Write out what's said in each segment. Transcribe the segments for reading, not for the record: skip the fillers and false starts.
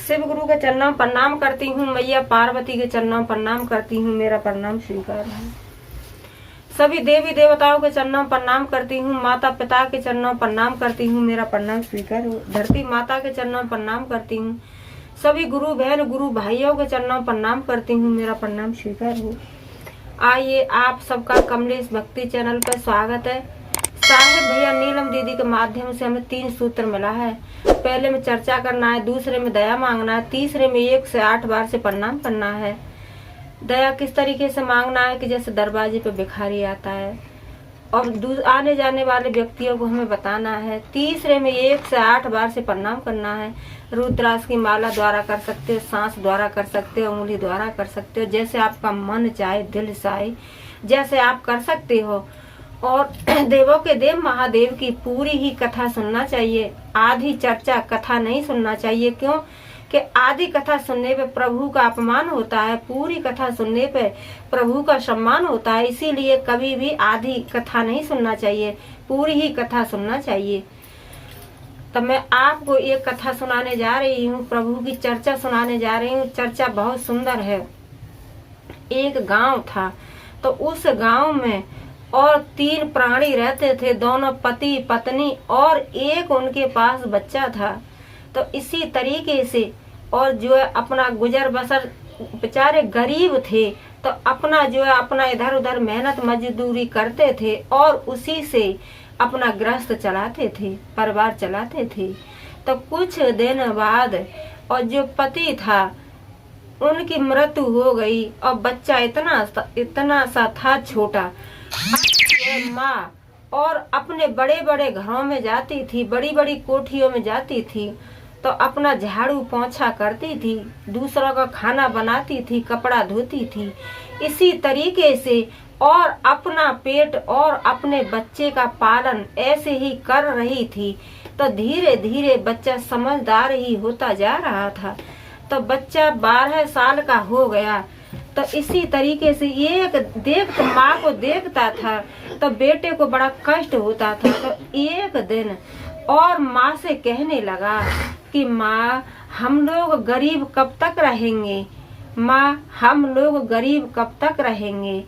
शिव गुरु के चरणों में प्रणाम करती हूँ, मैया पार्वती के चरणों में प्रणाम करती हूँ, मेरा प्रणाम स्वीकार है। सभी देवी देवताओं के चरणों में प्रणाम करती हूँ, माता पिता के चरणों में प्रणाम करती हूँ, मेरा प्रणाम स्वीकार हो। धरती माता के चरणों में प्रणाम करती हूँ, सभी गुरु बहन गुरु भाइयों के चरणों में प्रणाम करती हूँ, मेरा प्रणाम स्वीकार हो। आइए आप सबका कमलेश भक्ति चैनल पर स्वागत है। साहिब भैया नीलम दीदी के माध्यम से हमें 3 सूत्र मिला है। पहले में चर्चा करना है, दूसरे में दया मांगना है, तीसरे में 1 से 8 बार से प्रणाम करना है। दया किस तरीके से मांगना है कि जैसे दरवाजे पे भिखारी आता है और आने जाने वाले व्यक्तियों को हमें बताना है। तीसरे में 1 से 8 बार से प्रणाम करना है। रुद्राक्ष की माला द्वारा कर सकते हो, सांस द्वारा कर सकते हो, उंगली द्वारा कर सकते हो, जैसे आपका मन चाहे दिल चाहे जैसे आप कर सकते हो। और देवों के देव महादेव की पूरी ही कथा सुनना चाहिए, आधी चर्चा कथा नहीं सुनना चाहिए। क्यों कि आधी कथा सुनने पे प्रभु का अपमान होता है, पूरी कथा सुनने पे प्रभु का सम्मान होता है। इसीलिए कभी भी आधी कथा नहीं सुनना चाहिए, पूरी ही कथा सुनना चाहिए। तो मैं आपको एक कथा सुनाने जा रही हूँ, प्रभु की चर्चा सुनाने जा रही हूँ। चर्चा बहुत सुंदर है। एक गांव था, तो उस गांव में और 3 प्राणी रहते थे, दोनों पति पत्नी, और एक उनके पास बच्चा था। तो इसी तरीके से और जो है अपना गुजर बसर, बेचारे गरीब थे, तो अपना जो है अपना इधर उधर मेहनत मजदूरी करते थे और उसी से अपना गृहस्थ चलाते थे, परिवार चलाते थे। तो कुछ दिन बाद और जो पति था उनकी मृत्यु हो गई और बच्चा इतना सा था छोटा। माँ और अपने बड़े बड़े घरों में जाती थी, बड़ी बड़ी कोठियों में जाती थी, तो अपना झाड़ू पोंछा करती थी, दूसरों का खाना बनाती थी, कपड़ा धोती थी, इसी तरीके से और अपना पेट और अपने बच्चे का पालन ऐसे ही कर रही थी। तो धीरे धीरे बच्चा समझदार ही होता जा रहा था। तो बच्चा 12 साल का हो गया। तो इसी तरीके से माँ को देखता था तो बेटे को बड़ा कष्ट होता था। तो एक दिन और माँ से कहने लगा कि माँ हम लोग गरीब कब तक रहेंगे, माँ हम लोग गरीब कब तक रहेंगे।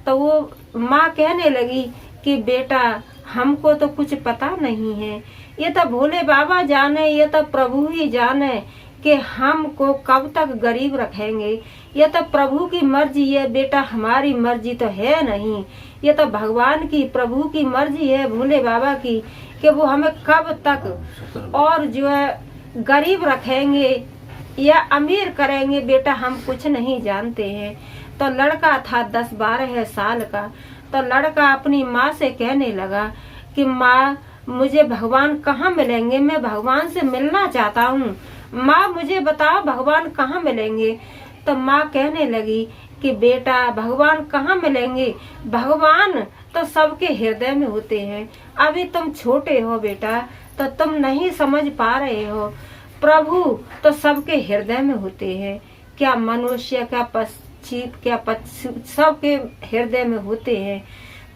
तो वो माँ कहने लगी कि बेटा हमको तो कुछ पता नहीं है, ये तो भोले बाबा जाने, ये तो प्रभु ही जाने कि हमको कब तक गरीब रखेंगे। ये तो प्रभु की मर्जी है बेटा, हमारी मर्जी तो है नहीं। ये तो भगवान की, प्रभु की मर्जी है, भोले बाबा की, कि वो हमें कब तक और जो है गरीब रखेंगे या अमीर करेंगे बेटा, हम कुछ नहीं जानते हैं। तो लड़का था 10-12 साल का। तो लड़का अपनी माँ से कहने लगा कि माँ मुझे भगवान कहाँ मिलेंगे, मैं भगवान से मिलना चाहता हूँ, माँ मुझे बताओ भगवान कहाँ मिलेंगे। तो माँ कहने लगी कि बेटा भगवान कहाँ मिलेंगे, भगवान तो सबके हृदय में होते हैं। अभी तुम छोटे हो बेटा, तो तुम नहीं समझ पा रहे हो। प्रभु तो सबके हृदय में होते हैं, क्या मनुष्य क्या पक्षी क्या पक्षी सबके हृदय में होते हैं।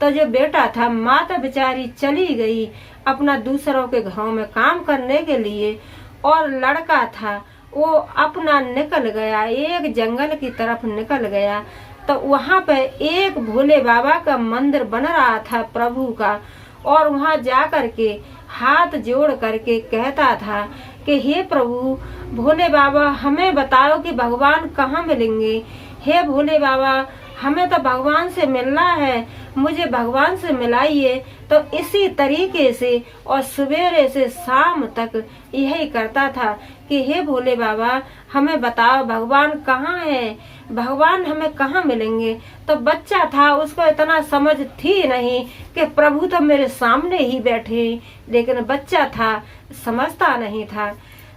तो जो बेटा था, माँ तो बेचारी चली गई अपना दूसरों के घरों में काम करने के लिए, और लड़का था वो अपना निकल गया, एक जंगल की तरफ निकल गया। तो वहाँ पे एक भोले बाबा का मंदिर बन रहा था प्रभु का, और वहाँ जा करके हाथ जोड़ करके कहता था कि हे प्रभु भोले बाबा हमें बताओ कि भगवान कहाँ मिलेंगे, हे भोले बाबा हमें तो भगवान से मिलना है, मुझे भगवान से मिलाइए। तो इसी तरीके से और सवेरे से शाम तक यही करता था कि हे भोले बाबा हमें बताओ भगवान कहाँ है, भगवान हमें कहाँ मिलेंगे। तो बच्चा था, उसको इतना समझ थी नहीं कि प्रभु तो मेरे सामने ही बैठे, लेकिन बच्चा था समझता नहीं था।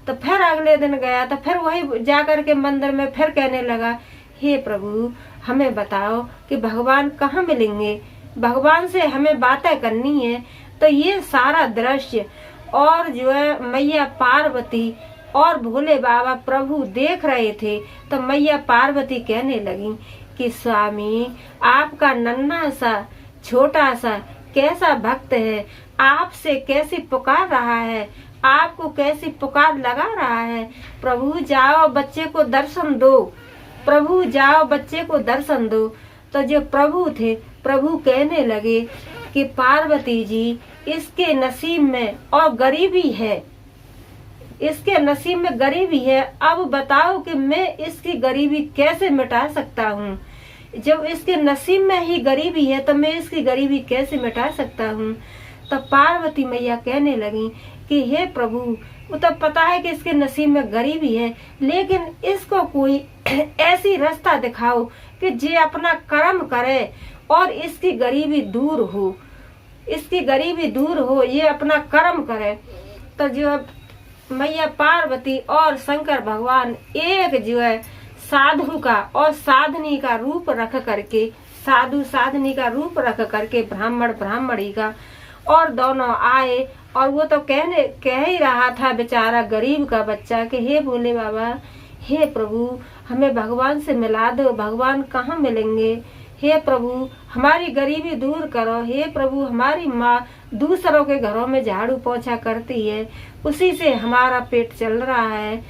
तो फिर अगले दिन गया, तो फिर वही जाकर के मंदिर में फिर कहने लगा हे प्रभु हमें बताओ कि भगवान कहाँ मिलेंगे, भगवान से हमें बातें करनी है। तो ये सारा दृश्य और जो है मैया पार्वती और भोले बाबा प्रभु देख रहे थे। तो मैया पार्वती कहने लगी कि स्वामी आपका नन्हा सा छोटा सा कैसा भक्त है, आपसे कैसी पुकार रहा है, आपको कैसी पुकार लगा रहा है, प्रभु जाओ बच्चे को दर्शन दो, प्रभु जाओ बच्चे को दर्शन दो। तो जो प्रभु थे, प्रभु कहने लगे कि पार्वती जी, इसके नसीब में और गरीबी है, इसके नसीब में गरीबी है। अब बताओ कि मैं इसकी गरीबी कैसे मिटा सकता हूँ। जब इसके नसीब में ही गरीबी है तो मैं इसकी गरीबी कैसे मिटा सकता हूँ। तब पार्वती मैया कहने लगी कि हे प्रभु, वो तो पता है कि इसके नसीब में गरीबी है, लेकिन इसको कोई ऐसी रास्ता दिखाओ कि जे अपना कर्म करे और इसकी गरीबी दूर हो, इसकी गरीबी दूर हो, ये अपना कर्म करे। तो जो मैया पार्वती और शंकर भगवान एक जो है साधु का और साधनी का रूप रख करके, साधु साधनी का रूप रख करके, ब्राह्मण ब्राह्मणी का, और दोनों आए। और वो तो कह ही रहा था बेचारा गरीब का बच्चा कि हे भोले बाबा, हे प्रभु हमें भगवान से मिला दो, भगवान कहाँ मिलेंगे, हे प्रभु हमारी गरीबी दूर करो, हे प्रभु हमारी माँ दूसरों के घरों में झाड़ू पोछा करती है, उसी से हमारा पेट चल रहा है।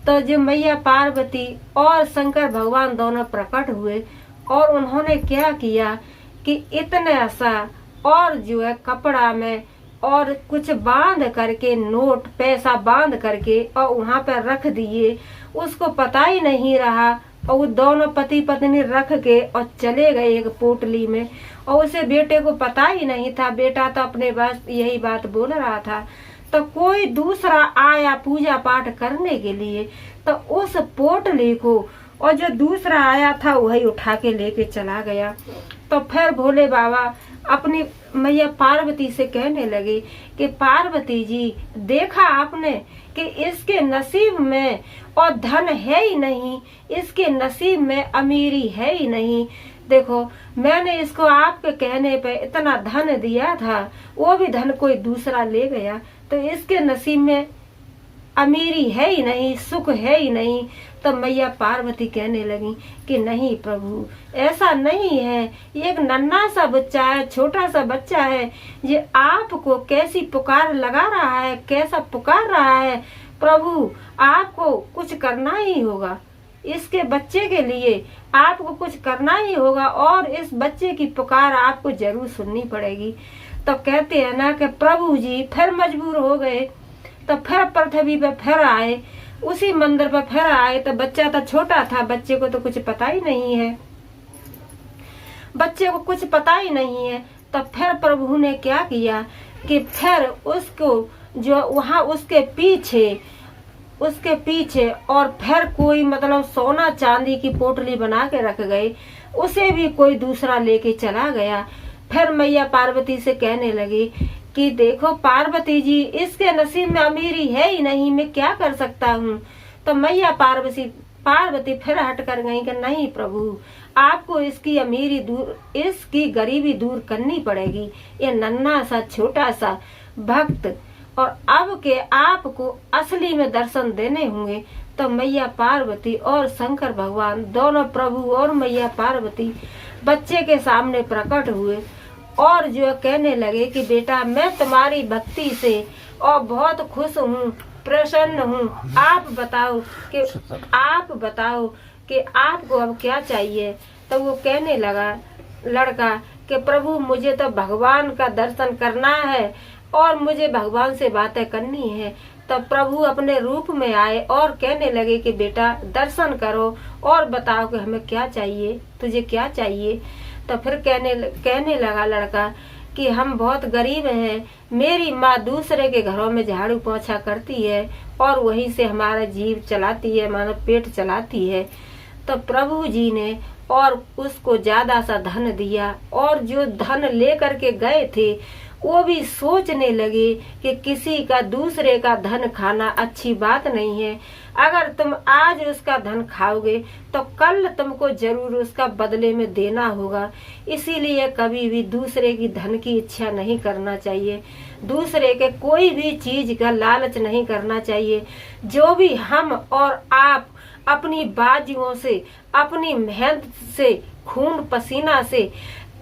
तो जो मैया पार्वती और शंकर भगवान दोनों प्रकट हुए और उन्होंने क्या किया कि इतने सा और जो है कपड़ा में और कुछ बांध करके, नोट पैसा बांध करके और वहां पर रख दिए, उसको पता ही नहीं रहा। और वो दोनों पति पत्नी रख के और चले गए एक पोटली में, और उसे बेटे को पता ही नहीं था। बेटा तो अपने बस यही बात बोल रहा था। तो कोई दूसरा आया पूजा पाठ करने के लिए, तो उस पोटली को और जो दूसरा आया था वही उठा के लेके चला गया। तो फिर भोले बाबा अपनी मैया पार्वती से कहने लगे कि पार्वती जी, देखा आपने कि इसके नसीब में और धन है ही नहीं, इसके नसीब में अमीरी है ही नहीं। देखो मैंने इसको आपके कहने पे इतना धन दिया था, वो भी धन कोई दूसरा ले गया, तो इसके नसीब में अमीरी है ही नहीं, सुख है ही नहीं। तो मैया पार्वती कहने लगी कि नहीं प्रभु, ऐसा नहीं है, ये एक नन्हा सा बच्चा है, छोटा सा बच्चा है, ये आपको कैसी पुकार लगा रहा है, कैसा पुकार रहा है। प्रभु आपको कुछ करना ही होगा, इसके बच्चे के लिए आपको कुछ करना ही होगा, और इस बच्चे की पुकार आपको जरूर सुननी पड़ेगी। तो कहते हैं ना कि प्रभु जी फिर मजबूर हो गए, तो फिर पृथ्वी पे फिर आए, उसी मंदिर पर फिर आए। तो बच्चा तो छोटा था, बच्चे को तो कुछ पता ही नहीं है, बच्चे को कुछ पता ही नहीं है। तो फिर प्रभु ने क्या किया कि फिर उसको जो वहाँ उसके पीछे और फिर कोई मतलब सोना चांदी की पोटली बना के रख गए, उसे भी कोई दूसरा लेके चला गया। फिर मैया पार्वती से कहने लगी कि देखो पार्वती जी, इसके नसीब में अमीरी है ही नहीं, मैं क्या कर सकता हूँ। तो मैया पार्वती फिर हट कर गई कि नहीं प्रभु, आपको इसकी अमीरी दूर, इसकी गरीबी दूर करनी पड़ेगी। ये नन्हा सा छोटा सा भक्त, और अब के आपको असली में दर्शन देने होंगे। तो मैया पार्वती और शंकर भगवान दोनों, प्रभु और मैया पार्वती, बच्चे के सामने प्रकट हुए और जो कहने लगे कि बेटा मैं तुम्हारी भक्ति से और बहुत खुश हूँ, प्रसन्न हूँ, आप बताओ कि आपको अब क्या चाहिए। तो वो कहने लगा लड़का कि प्रभु मुझे तो भगवान का दर्शन करना है और मुझे भगवान से बातें करनी है। तब प्रभु अपने रूप में आए और कहने लगे कि बेटा दर्शन करो और बताओ कि हमें क्या चाहिए, तुझे क्या चाहिए। तो फिर कहने लगा लड़का कि हम बहुत गरीब हैं, मेरी माँ दूसरे के घरों में झाड़ू पोछा करती है और वहीं से हमारा जीव चलाती है, मानो पेट चलाती है। तो प्रभु जी ने और उसको ज्यादा सा धन दिया, और जो धन लेकर के गए थे वो भी सोचने लगे कि किसी का दूसरे का धन खाना अच्छी बात नहीं है। अगर तुम आज उसका धन खाओगे तो कल तुमको जरूर उसका बदले में देना होगा। इसीलिए कभी भी दूसरे की धन की इच्छा नहीं करना चाहिए, दूसरे के कोई भी चीज का लालच नहीं करना चाहिए। जो भी हम और आप अपनी बाजियों से, अपनी मेहनत से, खून पसीना से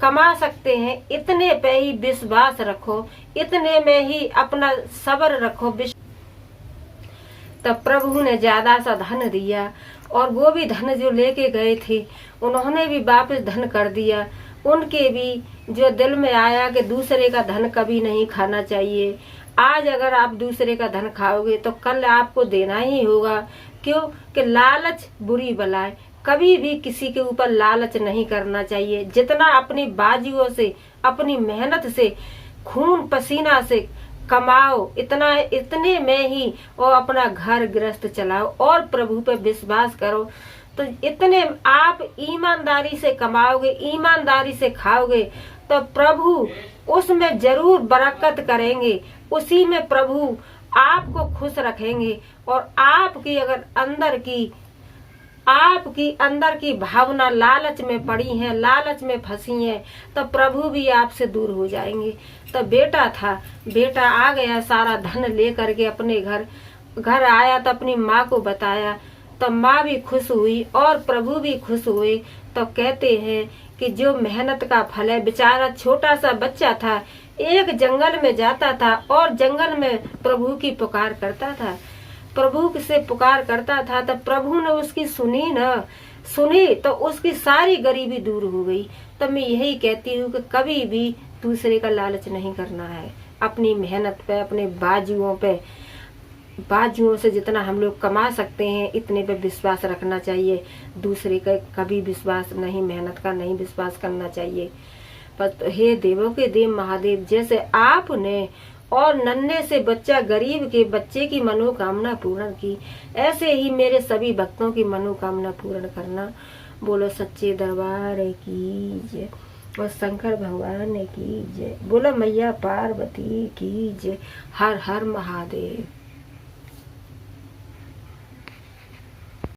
कमा सकते हैं, इतने पे ही विश्वास रखो, इतने में ही अपना सब्र रखो, तब प्रभु ने ज्यादा सा धन दिया और वो भी धन जो लेके गए थे उन्होंने भी वापस धन कर दिया। उनके भी जो दिल में आया कि दूसरे का धन कभी नहीं खाना चाहिए। आज अगर आप दूसरे का धन खाओगे तो कल आपको देना ही होगा। क्यों कि लालच बुरी बला है। कभी भी किसी के ऊपर लालच नहीं करना चाहिए। जितना अपनी बाजुओं से, अपनी मेहनत से, खून पसीना से कमाओ, इतने में ही और अपना घर गृहस्थ चलाओ और प्रभु पे विश्वास करो। तो इतने आप ईमानदारी से कमाओगे, ईमानदारी से खाओगे तो प्रभु उसमें जरूर बरकत करेंगे। उसी में प्रभु आपको खुश रखेंगे। और आपकी अगर अंदर की भावना लालच में पड़ी है, लालच में फंसी है, तो प्रभु भी आपसे दूर हो जाएंगे। तो बेटा आ गया सारा धन ले करके अपने घर आया तो अपनी माँ को बताया तो माँ भी खुश हुई और प्रभु भी खुश हुए। तो कहते हैं कि जो मेहनत का फल है, बेचारा छोटा सा बच्चा था, एक जंगल में जाता था और जंगल में प्रभु की पुकार करता था, प्रभु से पुकार करता था। तो प्रभु ने उसकी सुनी तो उसकी सारी गरीबी दूर हो गई। तो मैं यही कहती हूँ कि कभी भी दूसरे का लालच नहीं करना है। अपनी मेहनत पे, अपने बाजुओं से जितना हम लोग कमा सकते हैं इतने पे विश्वास रखना चाहिए। दूसरे का कभी विश्वास नहीं, मेहनत का नहीं विश्वास करना चाहिए। पर हे देवों के देव महादेव, जैसे आपने और नन्हे से बच्चा गरीब के बच्चे की मनोकामना पूर्ण की, ऐसे ही मेरे सभी भक्तों की मनोकामना पूर्ण करना। बोलो सच्चे दरबार की जय और शंकर भगवान की जय। बोलो मैया पार्वती की जय। हर हर महादेव।